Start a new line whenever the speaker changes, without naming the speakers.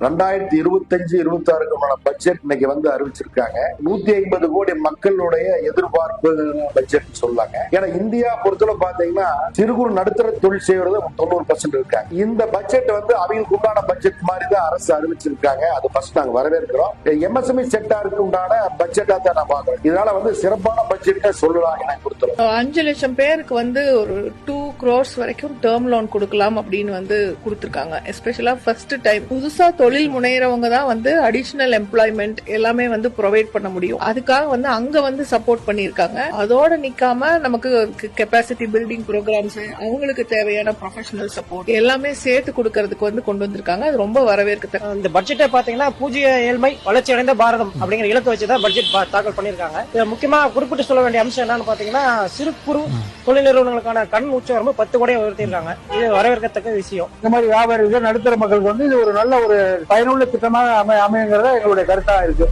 2025-26 budget இன்னைக்கு வந்து அறிவிச்சிருக்காங்க. 150 கோடி மக்களுடைய எதிர்பார்ப்பு பட்ஜெட் சொல்லாங்க. ஏன்னா இந்தியா பொறுத்தவரை பாத்தீங்கன்னா சிறு குறு நடுத்தர தொழில் செய்வது 90% இருக்காங்க. இந்த பட்ஜெட் வந்து அவங்களுக்கு உண்டான பட்ஜெட் மாதிரி தான் அரசு அறிவிச்சிருக்காங்க. அது ஃபர்ஸ்ட் நாங்க வரவேற்கிறோம். எம்எஸ்எம்இ செக்டாருக்கு உண்டான பட்ஜெட்டா தான் நான் பாக்குறேன். இதனால வந்து சிறப்பான பட்ஜெட் சொல்லலாம் எனக்கு பொறுத்தவரை.
5 லட்சம் பேருக்கு வந்து ஒரு 2 crores வரைக்கும் டேர்ம் லோன் கொடுக்கலாம் அப்படின்னு வந்து கொடுத்திருக்காங்க. எஸ்பெஷலா ஃபர்ஸ்ட் டைம் புதுசா தொழில் முனைறவங்க தான் வந்து அடிஷனல் எம்ப்ளாய்மெண்ட் எல்லாமே வந்து ப்ரொவைட் பண்ண முடியும். அதுக்காக வந்து அங்க வந்து சப்போர்ட் பண்ணிருக்காங்க. அதோட நிக்காம நமக்கு கெப்பாசிட்டி பில்டிங் ப்ரோக்ராம்ஸ், அவங்களுக்கு தேவையான ப்ரொஃபஷனல் சப்போர்ட் எல்லாமே சேர்த்து கொடுக்கறதுக்கு வந்து கொண்டு வந்திருக்காங்க. அது ரொம்ப வரவேற்கத்தக்க.
இந்த பட்ஜெட்டை பாத்தீங்கன்னா பூஜ்ய ஏழ்மை வளர்ச்சி அடைந்த பாரதம் அப்படிங்கிற இலக்கு வச்சுதான் பட்ஜெட் தாக்கல் பண்ணிருக்காங்க. முக்கியமா குறிப்பிட்டு சொல்ல வேண்டிய அம்சம் என்னன்னு பாத்தீங்கன்னா சிறு குறு தொழில் நிறுவனங்களுக்கான கண் உச்சவரம்பு 10 கோடியை உயர்த்திருக்காங்க. இது வரவேற்கத்தக்க விஷயம்.
இந்த மாதிரி வியாபாரிகள் நடுத்தர மக்களுக்கு வந்து இது ஒரு நல்ல ஒரு பயனுள்ள திட்டமாக அமையுங்கிறத எங்களுடைய கருத்தா இருக்கு.